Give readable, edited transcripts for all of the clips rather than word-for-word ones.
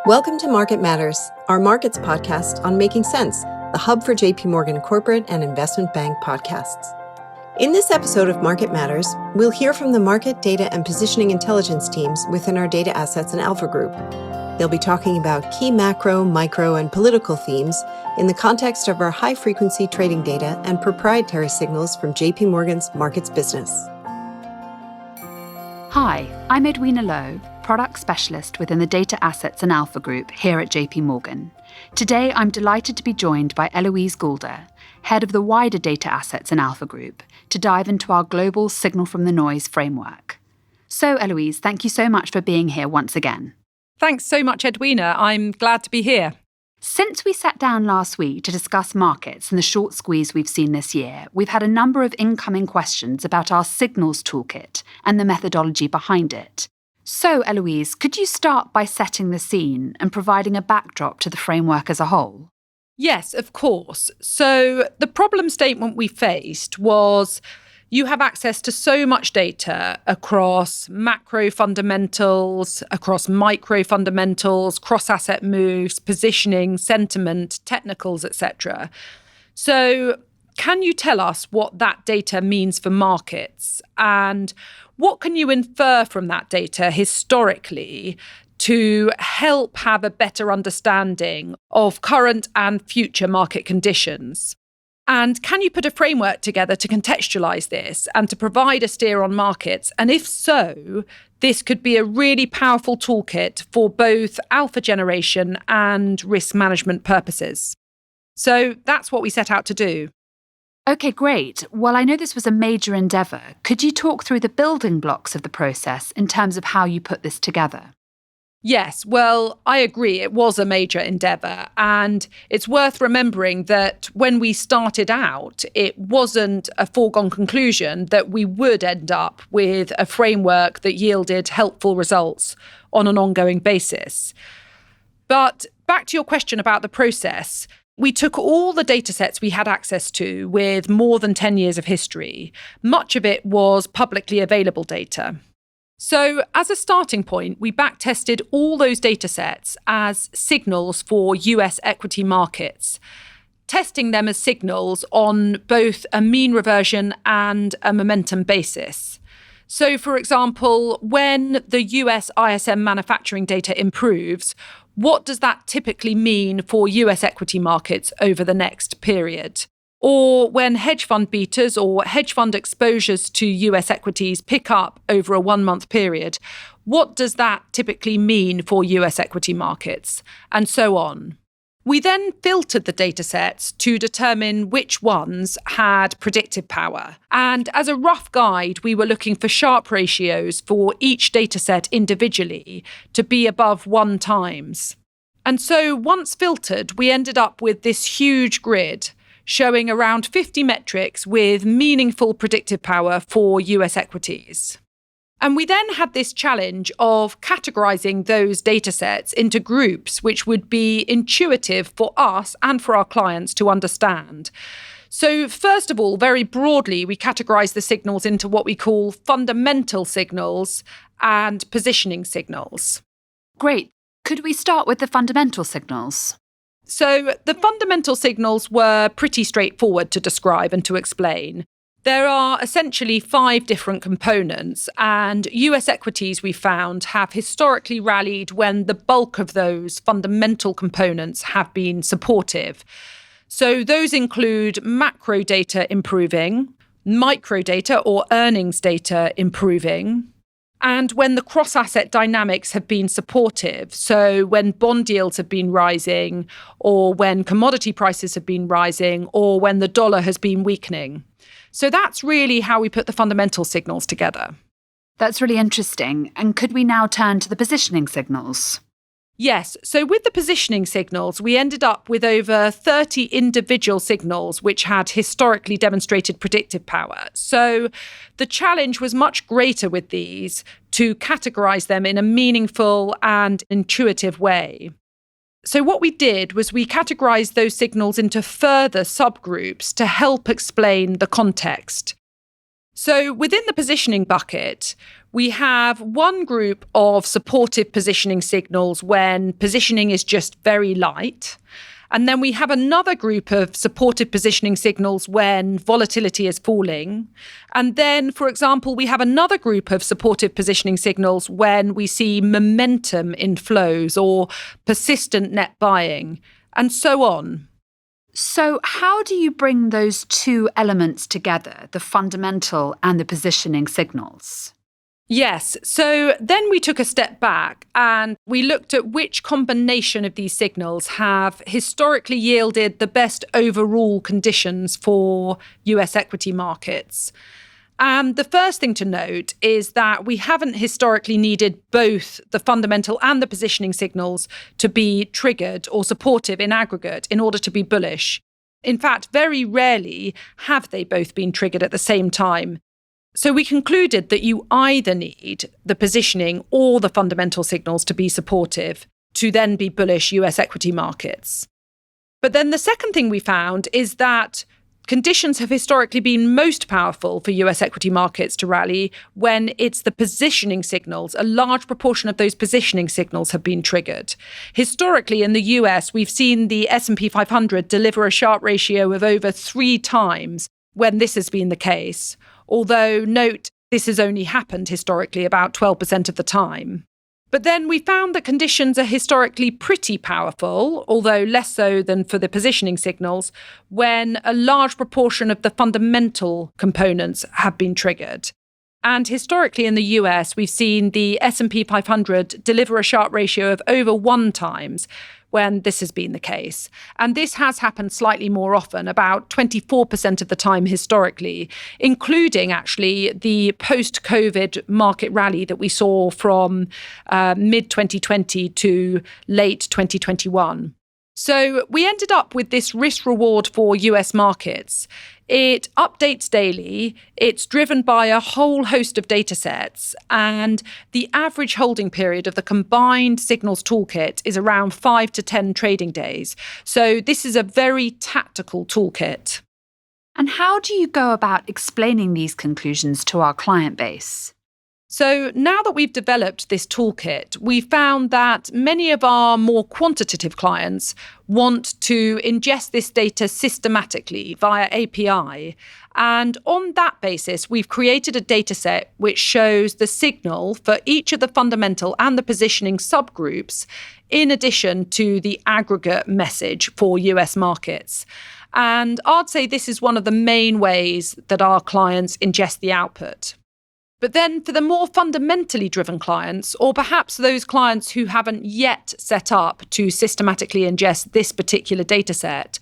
Welcome to Market Matters, our markets podcast on Making Sense, the hub for JPMorgan corporate and investment bank podcasts. In this episode of Market Matters, we'll hear from the market, data, and positioning intelligence teams within our data assets and Alpha Group. They'll be talking about key macro, micro, and political themes in the context of our high-frequency trading data and proprietary signals from JPMorgan's markets business. Hi, I'm Edwina Lowe, product specialist within the Data Assets and Alpha Group here at JPMorgan. Today, I'm delighted to be joined by Eloise Goulder, head of the wider Data Assets and Alpha Group, to dive into our global signal from the noise framework. So, Eloise, thank you so much for being here once again. Thanks so much, Edwina. I'm glad to be here. Since we sat down last week to discuss markets and the short squeeze we've seen this year, we've had a number of incoming questions about our signals toolkit and the methodology behind it. So, Eloise, could you start by setting the scene and providing a backdrop to the framework as a whole? Yes, of course. So the problem statement we faced was you have access to so much data across macro fundamentals, across micro fundamentals, cross-asset moves, positioning, sentiment, technicals, etc. So can you tell us what that data means for markets? And what can you infer from that data historically to help have a better understanding of current and future market conditions? And can you put a framework together to contextualise this and to provide a steer on markets? And if so, this could be a really powerful toolkit for both alpha generation and risk management purposes. So that's what we set out to do. Okay, great. Well, I know this was a major endeavour. Could you talk through the building blocks of the process in terms of how you put this together? Yes, well, I agree. It was a major endeavour. And it's worth remembering that when we started out, it wasn't a foregone conclusion that we would end up with a framework that yielded helpful results on an ongoing basis. But back to your question about the process, we took all the data sets we had access to with more than 10 years of history. Much of it was publicly available data. So as a starting point, we backtested all those data sets as signals for US equity markets, testing them as signals on both a mean reversion and a momentum basis. So, for example, when the US ISM manufacturing data improves, what does that typically mean for US equity markets over the next period? Or when hedge fund betas or hedge fund exposures to US equities pick up over a 1-month period, what does that typically mean for US equity markets? And so on. We then filtered the data sets to determine which ones had predictive power. And as a rough guide, we were looking for Sharpe ratios for each data set individually to be above 1 times. And so once filtered, we ended up with this huge grid showing around 50 metrics with meaningful predictive power for US equities. And we then had this challenge of categorizing those data sets into groups which would be intuitive for us and for our clients to understand. So first of all, very broadly, we categorize the signals into what we call fundamental signals and positioning signals. Great. Could we start with the fundamental signals? So the fundamental signals were pretty straightforward to describe and to explain. There are essentially 5 different components, and US equities, we found, have historically rallied when the bulk of those fundamental components have been supportive. So those include macro data improving, micro data or earnings data improving, and when the cross-asset dynamics have been supportive, so when bond yields have been rising, or when commodity prices have been rising, or when the dollar has been weakening. So that's really how we put the fundamental signals together. That's really interesting. And could we now turn to the positioning signals? Yes. So with the positioning signals, we ended up with over 30 individual signals which had historically demonstrated predictive power. So the challenge was much greater with these to categorize them in a meaningful and intuitive way. So what we did was we categorized those signals into further subgroups to help explain the context. So within the positioning bucket, we have one group of supportive positioning signals when positioning is just very light. And then we have another group of supportive positioning signals when volatility is falling. And then, for example, we have another group of supportive positioning signals when we see momentum in flows or persistent net buying, and so on. So how do you bring those two elements together, the fundamental and the positioning signals? Yes. So then we took a step back and we looked at which combination of these signals have historically yielded the best overall conditions for US equity markets. And the first thing to note is that we haven't historically needed both the fundamental and the positioning signals to be triggered or supportive in aggregate in order to be bullish. In fact, very rarely have they both been triggered at the same time. So we concluded that you either need the positioning or the fundamental signals to be supportive to then be bullish US equity markets. But then the second thing we found is that conditions have historically been most powerful for US equity markets to rally when it's the positioning signals. A large proportion of those positioning signals have been triggered. Historically, in the US, we've seen the S&P 500 deliver a Sharpe ratio of over 3 times when this has been the case. Although, note, this has only happened historically about 12% of the time. But then we found that conditions are historically pretty powerful, although less so than for the positioning signals, when a large proportion of the fundamental components have been triggered. And historically in the US, we've seen the S&P 500 deliver a Sharpe ratio of over 1 times when this has been the case. And this has happened slightly more often, about 24% of the time historically, including actually the post-COVID market rally that we saw from mid-2020 to late 2021. So we ended up with this risk reward for US markets. It updates daily, it's driven by a whole host of data sets, and the average holding period of the combined signals toolkit is around 5 to 10 trading days. So this is a very tactical toolkit. And how do you go about explaining these conclusions to our client base? So now that we've developed this toolkit, we found that many of our more quantitative clients want to ingest this data systematically via API. And on that basis, we've created a data set which shows the signal for each of the fundamental and the positioning subgroups, in addition to the aggregate message for US markets. And I'd say this is one of the main ways that our clients ingest the output. But then for the more fundamentally driven clients, or perhaps those clients who haven't yet set up to systematically ingest this particular data set,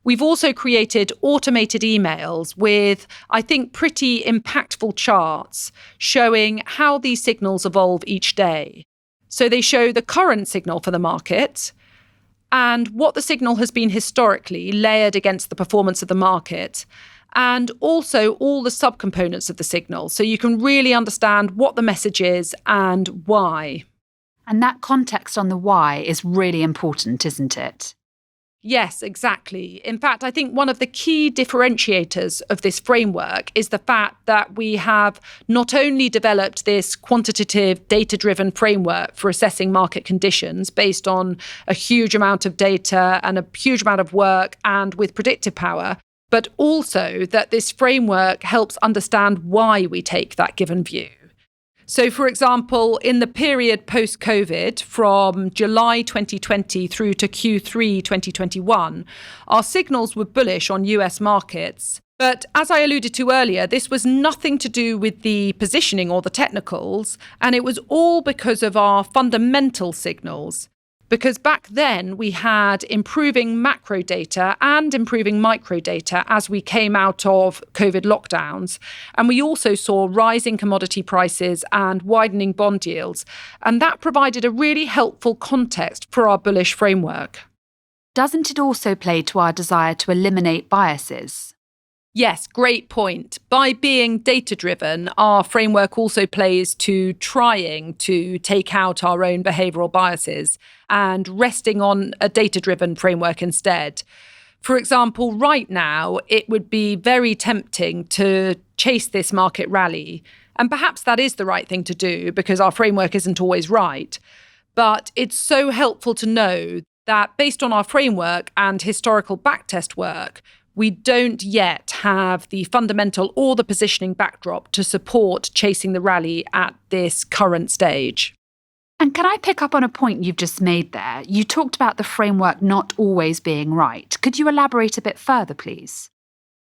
we've also created automated emails with, I think, pretty impactful charts showing how these signals evolve each day. So they show the current signal for the market and what the signal has been historically layered against the performance of the market, and also all the subcomponents of the signal, so you can really understand what the message is and why. And that context on the why is really important, isn't it? Yes, exactly. In fact, I think one of the key differentiators of this framework is the fact that we have not only developed this quantitative data-driven framework for assessing market conditions based on a huge amount of data and a huge amount of work and with predictive power, but also that this framework helps understand why we take that given view. So, for example, in the period post-COVID, from July 2020 through to Q3 2021, our signals were bullish on US markets. But as I alluded to earlier, this was nothing to do with the positioning or the technicals, and it was all because of our fundamental signals. Because back then we had improving macro data and improving micro data as we came out of COVID lockdowns. And we also saw rising commodity prices and widening bond yields. And that provided a really helpful context for our bullish framework. Doesn't it also play to our desire to eliminate biases? Yes, great point. By being data-driven, our framework also plays to trying to take out our own behavioural biases and resting on a data-driven framework instead. For example, right now, it would be very tempting to chase this market rally. And perhaps that is the right thing to do because our framework isn't always right. But it's so helpful to know that based on our framework and historical backtest work, we don't yet have the fundamental or the positioning backdrop to support chasing the rally at this current stage. And can I pick up on a point you've just made there? You talked about the framework not always being right. Could you elaborate a bit further, please?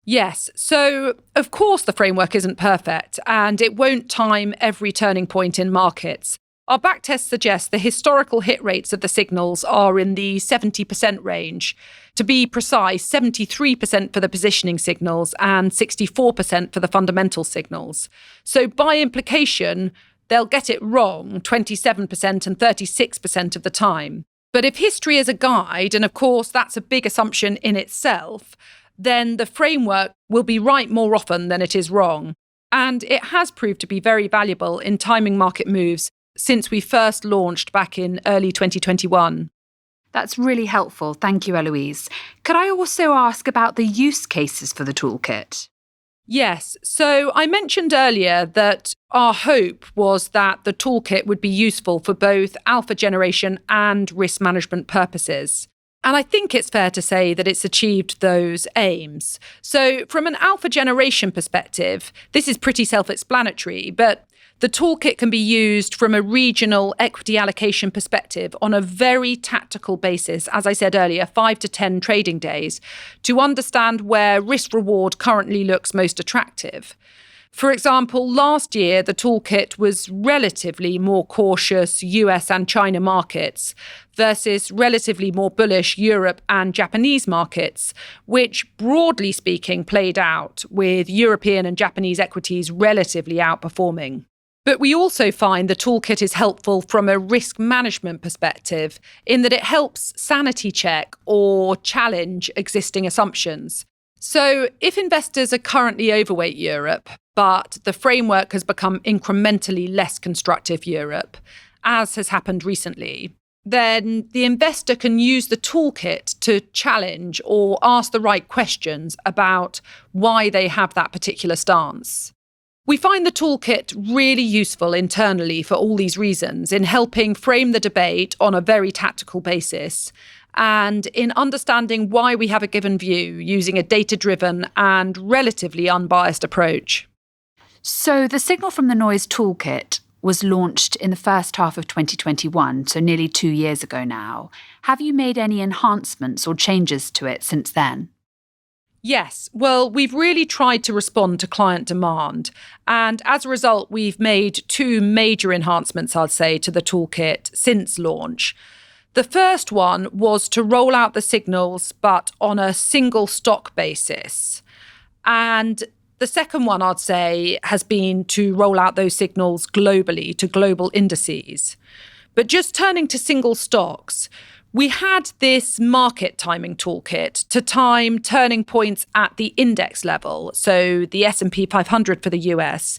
Yes. So, of course, the framework isn't perfect and it won't time every turning point in markets. Our backtest suggests the historical hit rates of the signals are in the 70% range. To be precise, 73% for the positioning signals and 64% for the fundamental signals. So by implication, they'll get it wrong 27% and 36% of the time. But if history is a guide, and of course that's a big assumption in itself, then the framework will be right more often than it is wrong. And it has proved to be very valuable in timing market moves since we first launched back in early 2021. That's really helpful. Thank you, Eloise. Could I also ask about the use cases for the toolkit? Yes. So I mentioned earlier that our hope was that the toolkit would be useful for both alpha generation and risk management purposes. And I think it's fair to say that it's achieved those aims. So from an alpha generation perspective, this is pretty self-explanatory, but the toolkit can be used from a regional equity allocation perspective on a very tactical basis, as I said earlier, 5 to 10 trading days, to understand where risk-reward currently looks most attractive. For example, last year, the toolkit was relatively more cautious US and China markets versus relatively more bullish Europe and Japanese markets, which, broadly speaking, played out with European and Japanese equities relatively outperforming. But we also find the toolkit is helpful from a risk management perspective in that it helps sanity check or challenge existing assumptions. So if investors are currently overweight Europe, but the framework has become incrementally less constructive Europe, as has happened recently, then the investor can use the toolkit to challenge or ask the right questions about why they have that particular stance. We find the toolkit really useful internally for all these reasons in helping frame the debate on a very tactical basis and in understanding why we have a given view using a data-driven and relatively unbiased approach. So the Signal from the Noise toolkit was launched in the first half of 2021, so nearly 2 years ago now. Have you made any enhancements or changes to it since then? Yes. Well, we've really tried to respond to client demand. And as a result, we've made 2 major enhancements, I'd say, to the toolkit since launch. The first one was to roll out the signals, but on a single stock basis. And the second one, I'd say, has been to roll out those signals globally to global indices. But just turning to single stocks, we had this market timing toolkit to time turning points at the index level, so the S&P 500 for the US.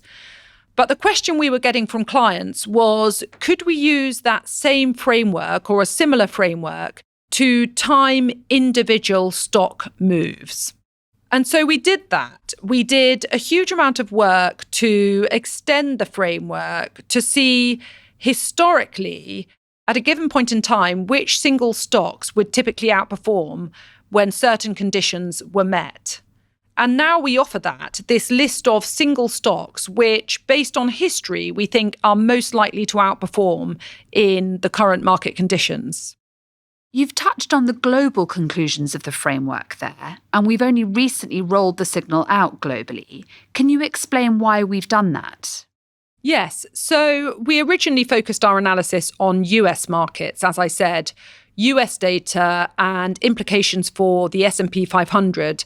But the question we were getting from clients was, could we use that same framework or a similar framework to time individual stock moves? And so we did that. We did a huge amount of work to extend the framework to see historically at a given point in time, which single stocks would typically outperform when certain conditions were met. And now we offer this list of single stocks, which, based on history, we think are most likely to outperform in the current market conditions. You've touched on the global conclusions of the framework there, and we've only recently rolled the signal out globally. Can you explain why we've done that? Yes. So we originally focused our analysis on US markets, as I said, US data and implications for the S&P 500,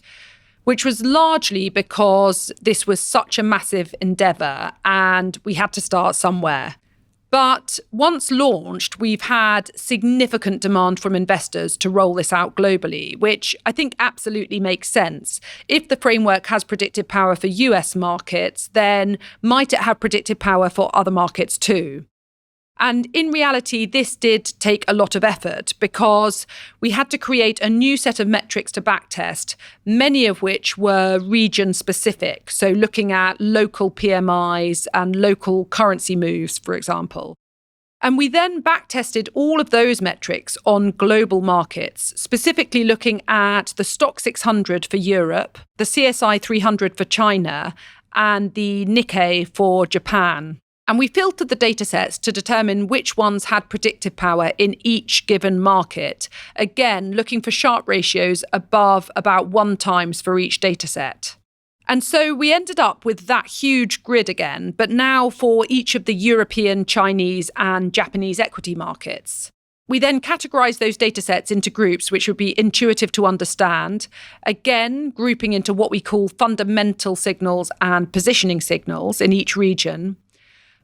which was largely because this was such a massive endeavour and we had to start somewhere. But once launched, we've had significant demand from investors to roll this out globally, which I think absolutely makes sense. If the framework has predictive power for US markets, then might it have predictive power for other markets too? And in reality, this did take a lot of effort because we had to create a new set of metrics to backtest, many of which were region specific. So looking at local PMIs and local currency moves, for example. And we then backtested all of those metrics on global markets, specifically looking at the Stock 600 for Europe, the CSI 300 for China, and the Nikkei for Japan. And we filtered the datasets to determine which ones had predictive power in each given market, again, looking for Sharpe ratios above about 1 times for each dataset. And so we ended up with that huge grid again, but now for each of the European, Chinese, and Japanese equity markets. We then categorised those datasets into groups which would be intuitive to understand, again, grouping into what we call fundamental signals and positioning signals in each region,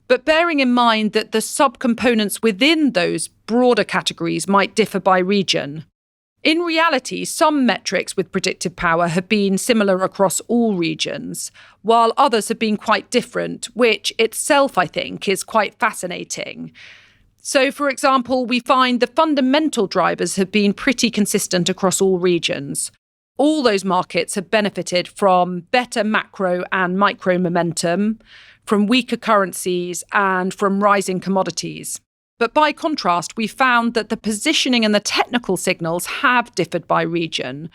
but bearing in mind that the subcomponents within those broader categories might differ by region. In reality, some metrics with predictive power have been similar across all regions, while others have been quite different, which itself, I think, is quite fascinating. So, for example, we find the fundamental drivers have been pretty consistent across all regions. All those markets have benefited from better macro and micro momentum, from weaker currencies, and from rising commodities. But by contrast, we found that the positioning and the technical signals have differed by region,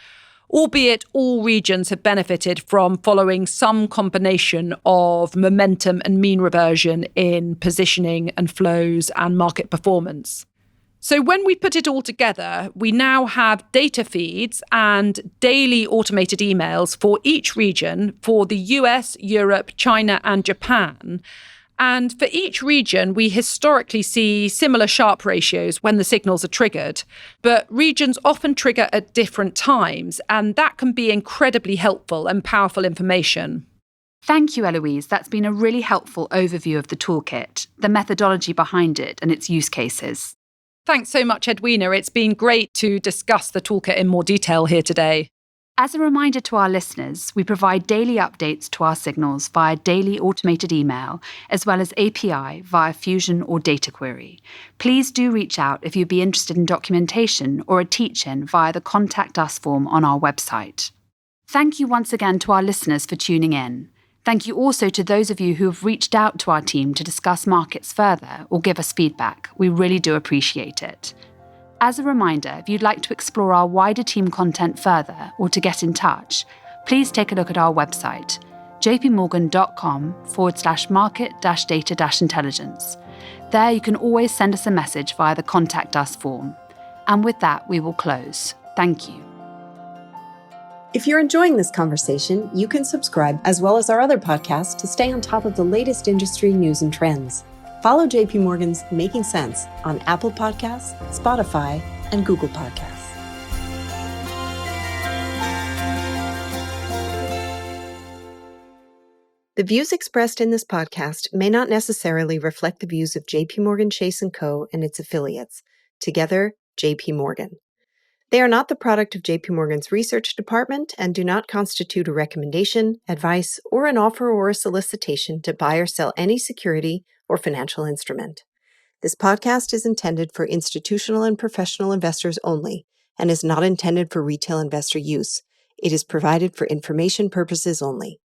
albeit all regions have benefited from following some combination of momentum and mean reversion in positioning and flows and market performance. So when we put it all together, we now have data feeds and daily automated emails for each region for the US, Europe, China, and Japan. And for each region, we historically see similar Sharpe ratios when the signals are triggered, but regions often trigger at different times, and that can be incredibly helpful and powerful information. Thank you, Eloise. That's been a really helpful overview of the toolkit, the methodology behind it, and its use cases. Thanks so much, Edwina. It's been great to discuss the toolkit in more detail here today. As a reminder to our listeners, we provide daily updates to our signals via daily automated email, as well as API via Fusion or Data Query. Please do reach out if you'd be interested in documentation or a teach-in via the Contact Us form on our website. Thank you once again to our listeners for tuning in. Thank you also to those of you who have reached out to our team to discuss markets further or give us feedback. We really do appreciate it. As a reminder, if you'd like to explore our wider team content further or to get in touch, please take a look at our website, jpmorgan.com/market-data-intelligence. There you can always send us a message via the Contact Us form. And with that, we will close. Thank you. If you're enjoying this conversation, you can subscribe as well as our other podcasts to stay on top of the latest industry news and trends. Follow JP Morgan's Making Sense on Apple Podcasts, Spotify, and Google Podcasts. The views expressed in this podcast may not necessarily reflect the views of JP Morgan Chase & Co. and its affiliates, together JP Morgan. They are not the product of JP Morgan's research department and do not constitute a recommendation, advice, or an offer or a solicitation to buy or sell any security or financial instrument. This podcast is intended for institutional and professional investors only and is not intended for retail investor use. It is provided for information purposes only.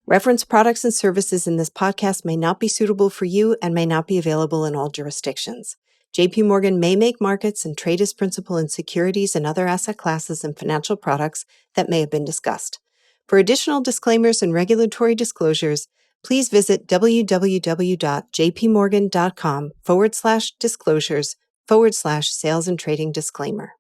Reference products and services in this podcast may not be suitable for you and may not be available in all jurisdictions. JP Morgan may make markets and trade as principal in securities and other asset classes and financial products that may have been discussed. For additional disclaimers and regulatory disclosures, please visit www.jpmorgan.com/disclosures/sales and trading disclaimer.